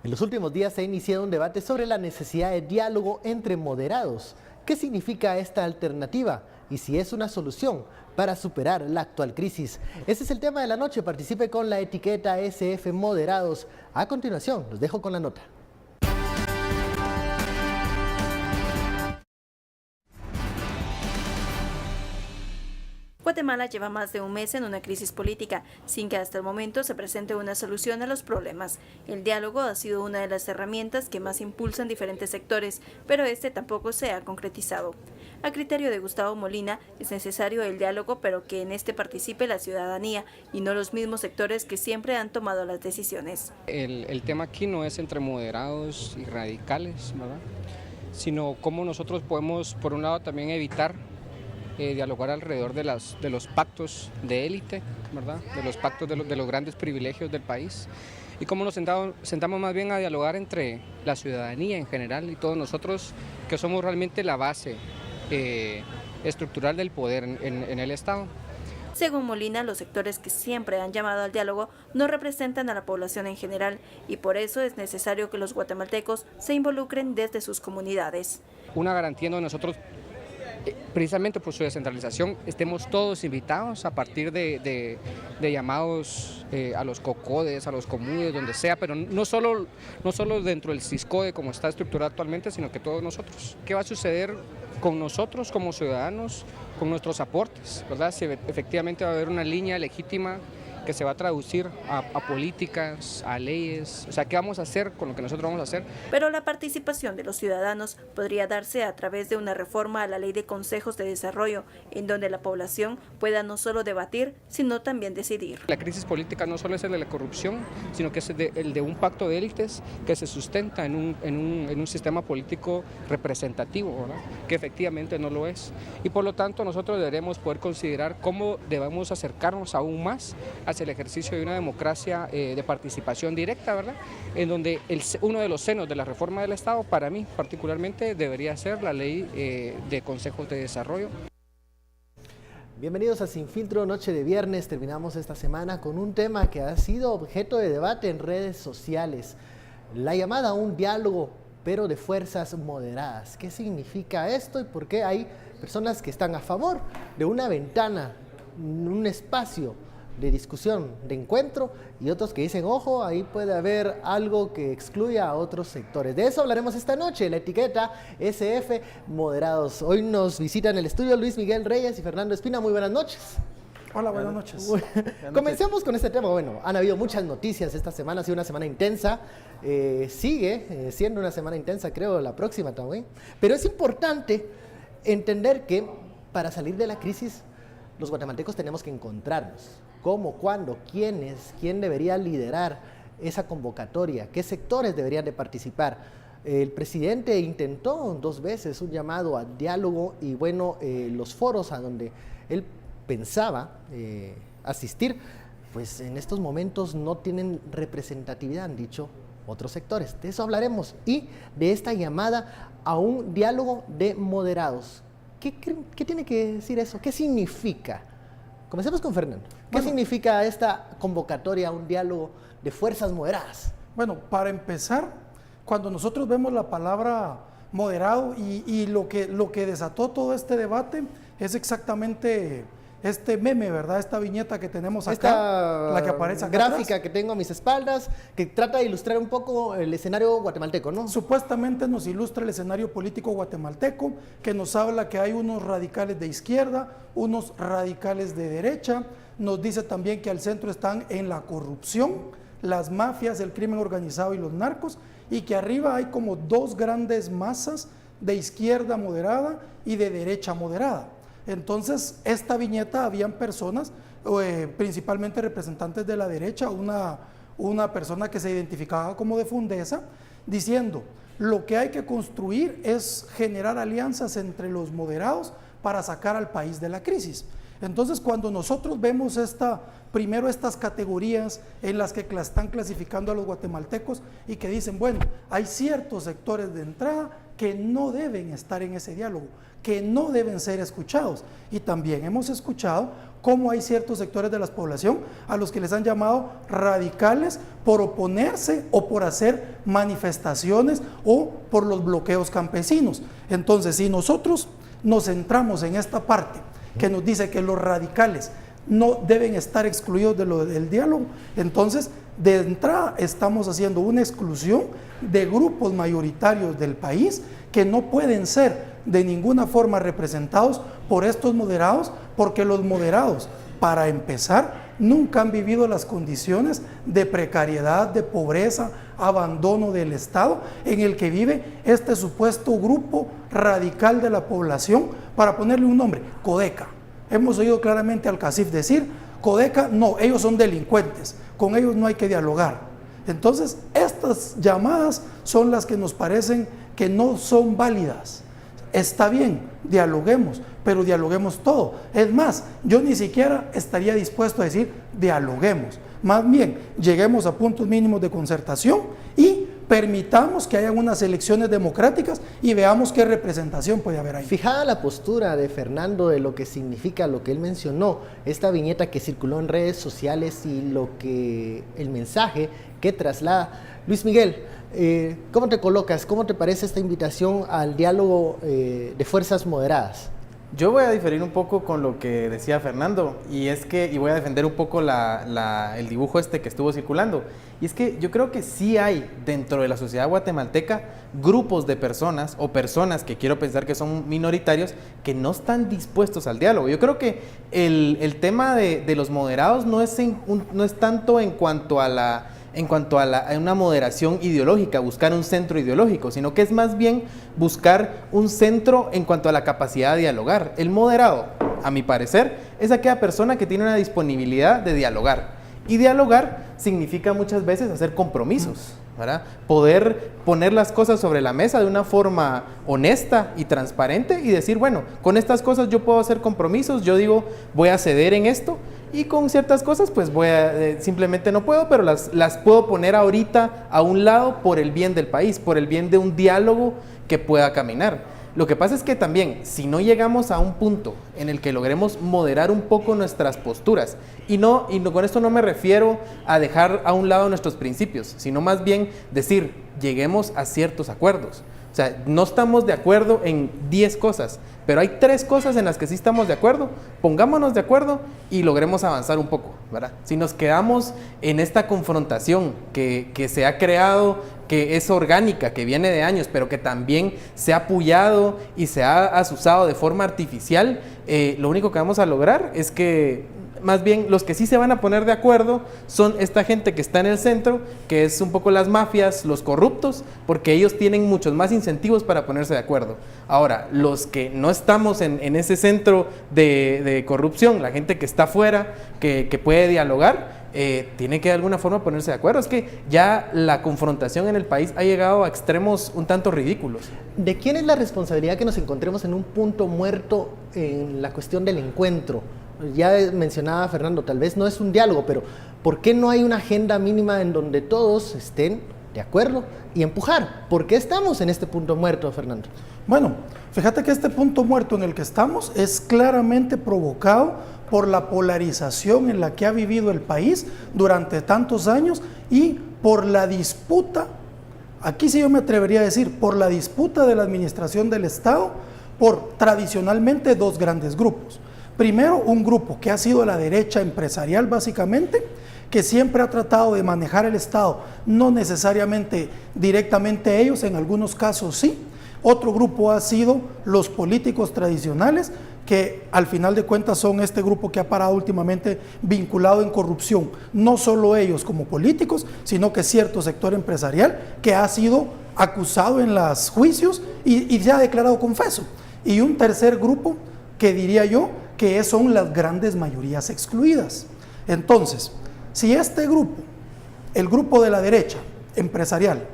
En los últimos días se ha iniciado un debate sobre la necesidad de diálogo entre moderados. ¿Qué significa esta alternativa? Y si es una solución para superar la actual crisis. Ese es el tema de la noche. Participe con la etiqueta SF Moderados. A continuación, los dejo con la nota. Guatemala lleva más de un mes en una crisis política, sin que hasta el momento se presente una solución a los problemas. El diálogo ha sido una de las herramientas que más impulsan diferentes sectores, pero este tampoco se ha concretizado. A criterio de Gustavo Molina, es necesario el diálogo, pero que en este participe la ciudadanía y no los mismos sectores que siempre han tomado las decisiones. El tema aquí no es entre moderados y radicales, ¿verdad? Sino cómo nosotros podemos, por un lado, también evitar dialogar alrededor de los pactos de élite, ¿verdad? De los pactos de los grandes privilegios del país, y cómo nos sentamos más bien a dialogar entre la ciudadanía en general y todos nosotros que somos realmente la base estructural del poder en el Estado. Según Molina, los sectores que siempre han llamado al diálogo no representan a la población en general y por eso es necesario que los guatemaltecos se involucren desde sus comunidades. Una garantía donde nosotros, precisamente por su descentralización, estemos todos invitados a partir de llamados a los COCODES, a los comunes, donde sea, pero no solo dentro del CISCODE como está estructurado actualmente, sino que todos nosotros. ¿Qué va a suceder con nosotros como ciudadanos, con nuestros aportes, ¿verdad? Si efectivamente va a haber una línea legítima que se va a traducir a políticas, a leyes, o sea, ¿qué vamos a hacer con lo que nosotros vamos a hacer? Pero la participación de los ciudadanos podría darse a través de una reforma a la Ley de Consejos de Desarrollo, en donde la población pueda no solo debatir, sino también decidir. La crisis política no solo es el de la corrupción, sino que es el de un pacto de élites que se sustenta en un sistema político representativo, ¿verdad? Que efectivamente no lo es. Y por lo tanto nosotros deberemos poder considerar cómo debemos acercarnos aún más hacia el ejercicio de una democracia de participación directa, ¿verdad? En donde uno de los senos de la reforma del Estado, para mí particularmente, debería ser la ley de consejos de desarrollo. Bienvenidos a Sin Filtro, noche de viernes. Terminamos esta semana con un tema que ha sido objeto de debate en redes sociales. La llamada a un diálogo, pero de fuerzas moderadas. ¿Qué significa esto y por qué hay personas que están a favor de una ventana, un espacio de discusión, de encuentro, y otros que dicen, ojo, ahí puede haber algo que excluya a otros sectores? De eso hablaremos esta noche, la etiqueta SF Moderados. Hoy nos visitan en el estudio Luis Miguel Reyes y Fernando Espina. Muy buenas noches. Hola, buenas noches. Comencemos con este tema. Bueno, han habido muchas noticias esta semana, ha sido una semana intensa, sigue siendo una semana intensa, creo, la próxima también. Pero es importante entender que para salir de la crisis, los guatemaltecos tenemos que encontrarnos. ¿Cómo? ¿Cuándo? ¿Quiénes? ¿Quién debería liderar esa convocatoria? ¿Qué sectores deberían de participar? El presidente intentó 2 veces un llamado a diálogo y bueno, los foros a donde él pensaba asistir, pues en estos momentos no tienen representatividad, han dicho otros sectores. De eso hablaremos y de esta llamada a un diálogo de moderados. ¿Qué tiene que decir eso? ¿Qué significa? Comencemos con Fernando. ¿Qué significa esta convocatoria a un diálogo de fuerzas moderadas? Bueno, para empezar, cuando nosotros vemos la palabra moderado y lo que desató todo este debate es exactamente este meme, ¿verdad? Esta viñeta que tenemos acá, la que aparece acá gráfica atrás, que tengo a mis espaldas, que trata de ilustrar un poco el escenario guatemalteco, ¿no? Supuestamente nos ilustra el escenario político guatemalteco, que nos habla que hay unos radicales de izquierda, unos radicales de derecha, nos dice también que al centro están en la corrupción, las mafias, el crimen organizado y los narcos, y que arriba hay como 2 grandes masas de izquierda moderada y de derecha moderada. Entonces, esta viñeta, habían personas, principalmente representantes de la derecha, una persona que se identificaba como de Fundesa, diciendo, lo que hay que construir es generar alianzas entre los moderados para sacar al país de la crisis. Entonces, cuando nosotros vemos primero estas categorías en las que están clasificando a los guatemaltecos y que dicen, bueno, hay ciertos sectores de entrada que no deben estar en ese diálogo, que no deben ser escuchados. Y también hemos escuchado cómo hay ciertos sectores de la población a los que les han llamado radicales por oponerse o por hacer manifestaciones o por los bloqueos campesinos. Entonces, si nosotros nos centramos en esta parte que nos dice que los radicales no deben estar excluidos del diálogo, entonces de entrada estamos haciendo una exclusión de grupos mayoritarios del país que no pueden ser de ninguna forma representados por estos moderados, porque los moderados, para empezar, nunca han vivido las condiciones de precariedad, de pobreza, abandono del Estado en el que vive este supuesto grupo radical de la población, para ponerle un nombre, Codeca. Hemos oído claramente al CACIF decir, Codeca no, ellos son delincuentes, con ellos no hay que dialogar. Entonces, estas llamadas son las que nos parecen que no son válidas. Está bien, dialoguemos, pero dialoguemos todo. Es más, yo ni siquiera estaría dispuesto a decir dialoguemos. Más bien, lleguemos a puntos mínimos de concertación y permitamos que haya unas elecciones democráticas y veamos qué representación puede haber ahí. Fijada la postura de Fernando de lo que significa lo que él mencionó, esta viñeta que circuló en redes sociales y el mensaje que traslada, Luis Miguel, ¿cómo te colocas? ¿Cómo te parece esta invitación al diálogo de fuerzas moderadas? Yo voy a diferir un poco con lo que decía Fernando, y voy a defender un poco el dibujo que estuvo circulando. Y es que yo creo que sí hay dentro de la sociedad guatemalteca grupos de personas o personas que quiero pensar que son minoritarios que no están dispuestos al diálogo. Yo creo que el tema de los moderados no es tanto en cuanto a una moderación ideológica, buscar un centro ideológico, sino que es más bien buscar un centro en cuanto a la capacidad de dialogar. El moderado, a mi parecer, es aquella persona que tiene una disponibilidad de dialogar. Y dialogar significa muchas veces hacer compromisos, ¿verdad? Poder poner las cosas sobre la mesa de una forma honesta y transparente y decir, bueno, con estas cosas yo puedo hacer compromisos, yo digo, voy a ceder en esto, y con ciertas cosas pues simplemente no puedo, pero las puedo poner ahorita a un lado por el bien del país, por el bien de un diálogo que pueda caminar. Lo que pasa es que también, si no llegamos a un punto en el que logremos moderar un poco nuestras posturas, y con esto no me refiero a dejar a un lado nuestros principios, sino más bien decir, lleguemos a ciertos acuerdos. O sea, no estamos de acuerdo en 10 cosas, pero hay 3 cosas en las que sí estamos de acuerdo, pongámonos de acuerdo y logremos avanzar un poco, ¿verdad? Si nos quedamos en esta confrontación que se ha creado, que es orgánica, que viene de años, pero que también se ha apoyado y se ha azuzado de forma artificial, lo único que vamos a lograr es que más bien los que sí se van a poner de acuerdo son esta gente que está en el centro, que es un poco las mafias, los corruptos, porque ellos tienen muchos más incentivos para ponerse de acuerdo. Ahora, los que no estamos en ese centro de corrupción, la gente que está afuera, que puede dialogar, tiene que de alguna forma ponerse de acuerdo. Es que ya la confrontación en el país ha llegado a extremos un tanto ridículos. ¿De quién es la responsabilidad que nos encontremos en un punto muerto en la cuestión del encuentro? Ya mencionaba Fernando, tal vez no es un diálogo, pero ¿por qué no hay una agenda mínima en donde todos estén de acuerdo y empujar? ¿Por qué estamos en este punto muerto, Fernando? Bueno, fíjate que este punto muerto en el que estamos es claramente provocado por la polarización en la que ha vivido el país durante tantos años y por la disputa, aquí sí yo me atrevería a decir, por la disputa de la administración del Estado por tradicionalmente 2 grandes grupos. Primero, un grupo que ha sido la derecha empresarial básicamente, que siempre ha tratado de manejar el Estado, no necesariamente directamente ellos, en algunos casos sí. Otro grupo ha sido los políticos tradicionales, que al final de cuentas son este grupo que ha parado últimamente vinculado en corrupción, no solo ellos como políticos, sino que cierto sector empresarial que ha sido acusado en los juicios y se ha declarado confeso. Y un tercer grupo que diría yo que son las grandes mayorías excluidas. Entonces, si este grupo, el grupo de la derecha empresarial,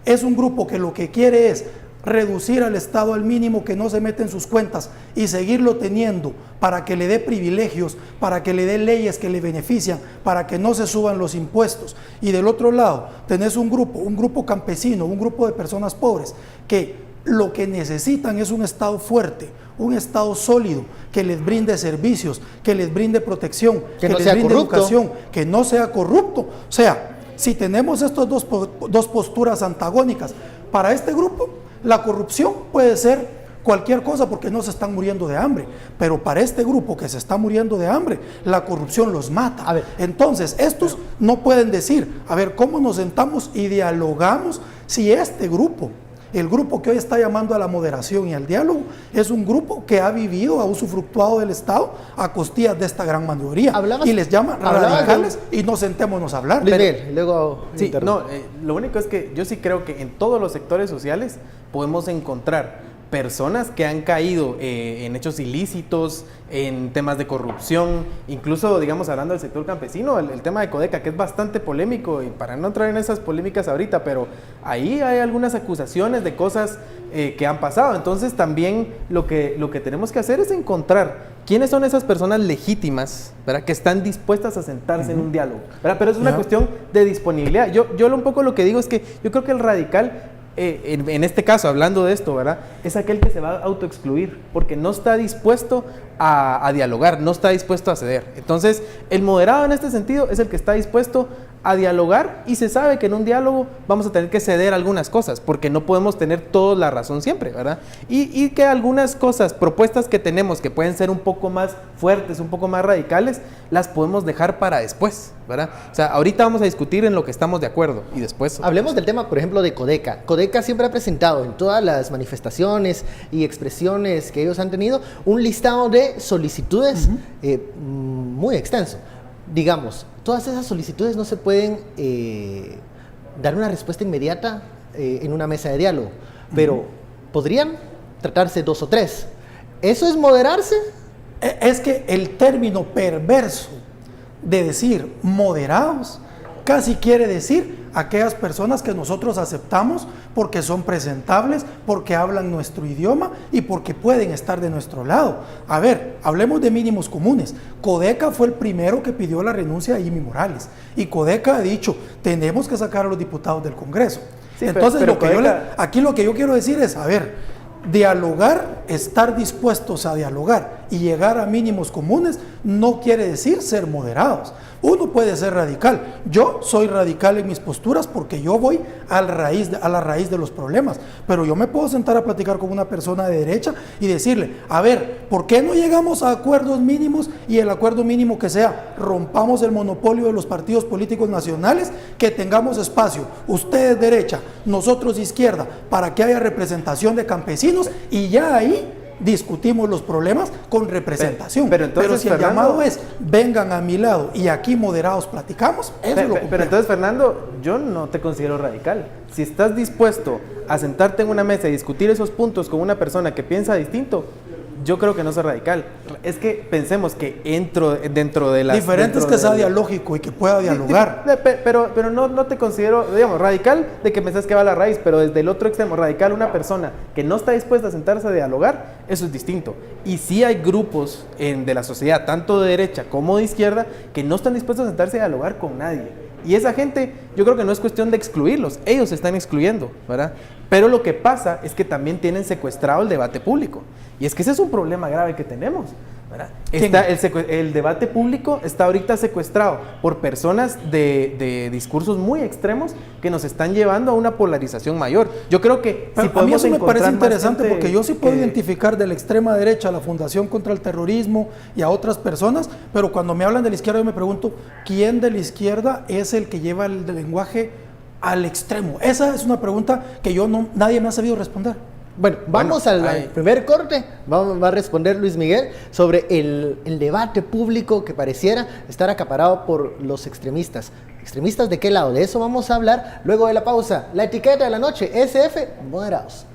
es un grupo que lo que quiere es reducir al Estado al mínimo que no se mete en sus cuentas y seguirlo teniendo para que le dé privilegios, para que le dé leyes que le benefician, para que no se suban los impuestos. Y del otro lado, tenés un grupo campesino, un grupo de personas pobres que lo que necesitan es un Estado fuerte, un Estado sólido, que les brinde servicios, que les brinde protección, que no les sea brinde corrupto. educación, que no sea corrupto. O sea, si tenemos estas dos posturas antagónicas, para este grupo la corrupción puede ser cualquier cosa porque no se están muriendo de hambre, pero para este grupo que se está muriendo de hambre, la corrupción los mata. A ver, entonces, estos no pueden decir, a ver, ¿cómo nos sentamos y dialogamos si este grupo, el grupo que hoy está llamando a la moderación y al diálogo, es un grupo que ha vivido, ha usufructuado del Estado a costillas de esta gran mayoría? Y les llaman radicales y no sentémonos a hablar. Luis Miguel, luego... Sí, no, lo único es que yo sí creo que en todos los sectores sociales podemos encontrar personas que han caído en hechos ilícitos, en temas de corrupción, incluso, digamos, hablando del sector campesino, el tema de Codeca, que es bastante polémico, y para no entrar en esas polémicas ahorita, pero ahí hay algunas acusaciones de cosas que han pasado. Entonces también lo que tenemos que hacer es encontrar quiénes son esas personas legítimas, ¿verdad?, que están dispuestas a sentarse en un diálogo, ¿verdad? Pero es una cuestión de disponibilidad. Yo un poco lo que digo es que yo creo que el radical, en este caso, hablando de esto, ¿verdad?, es aquel que se va a autoexcluir porque no está dispuesto a dialogar, no está dispuesto a ceder. Entonces, el moderado en este sentido es el que está dispuesto a dialogar, y se sabe que en un diálogo vamos a tener que ceder algunas cosas porque no podemos tener toda la razón siempre, ¿verdad? Y que algunas cosas, propuestas que tenemos que pueden ser un poco más fuertes, un poco más radicales, las podemos dejar para después, ¿verdad? O sea, ahorita vamos a discutir en lo que estamos de acuerdo y después... Hablemos del tema, por ejemplo, de Codeca. Codeca siempre ha presentado en todas las manifestaciones y expresiones que ellos han tenido un listado de solicitudes muy extenso. Digamos, todas esas solicitudes no se pueden dar una respuesta inmediata en una mesa de diálogo, pero podrían tratarse 2 o 3. ¿Eso es moderarse? Es que el término perverso de decir moderados casi quiere decir aquellas personas que nosotros aceptamos porque son presentables, porque hablan nuestro idioma y porque pueden estar de nuestro lado. A ver, hablemos de mínimos comunes. Codeca fue el primero que pidió la renuncia de Jimmy Morales, y Codeca ha dicho, tenemos que sacar a los diputados del Congreso. Sí, entonces, pero aquí lo que yo quiero decir es, a ver, dialogar, estar dispuestos a dialogar y llegar a mínimos comunes no quiere decir ser moderados. Uno puede ser radical. Yo soy radical en mis posturas porque yo voy a la raíz de los problemas, pero yo me puedo sentar a platicar con una persona de derecha y decirle, a ver, ¿por qué no llegamos a acuerdos mínimos? Y el acuerdo mínimo que sea, rompamos el monopolio de los partidos políticos nacionales, que tengamos espacio, ustedes derecha, nosotros izquierda, para que haya representación de campesinos, y ya ahí discutimos los problemas con representación. Pero si el llamado es, vengan a mi lado y aquí moderados platicamos, eso es lo complejo. Pero entonces, Fernando, yo no te considero radical. Si estás dispuesto a sentarte en una mesa y discutir esos puntos con una persona que piensa distinto, yo creo que no soy radical. Es que pensemos que dentro de las... Diferente es que sea dialógico y que pueda dialogar. Pero no te considero, digamos, radical de que pensás que va a la raíz, pero desde el otro extremo, radical, una persona que no está dispuesta a sentarse a dialogar, eso es distinto. Y sí hay grupos de la sociedad, tanto de derecha como de izquierda, que no están dispuestos a sentarse a dialogar con nadie. Y esa gente, yo creo que no es cuestión de excluirlos, ellos se están excluyendo, ¿verdad? Pero lo que pasa es que también tienen secuestrado el debate público. Y es que ese es un problema grave que tenemos, ¿verdad? El debate público está ahorita secuestrado por personas de discursos muy extremos que nos están llevando a una polarización mayor. Yo creo que si a mí eso me parece interesante porque yo sí puedo identificar de la extrema derecha a la Fundación contra el Terrorismo y a otras personas, pero cuando me hablan de la izquierda yo me pregunto, ¿quién de la izquierda es el que lleva el lenguaje al extremo? Esa es una pregunta que nadie me ha sabido responder. Bueno, vamos al primer corte. Va a responder Luis Miguel sobre el debate público que pareciera estar acaparado por los extremistas. ¿Extremistas de qué lado? De eso vamos a hablar luego de la pausa. La etiqueta de la noche, SF, moderados.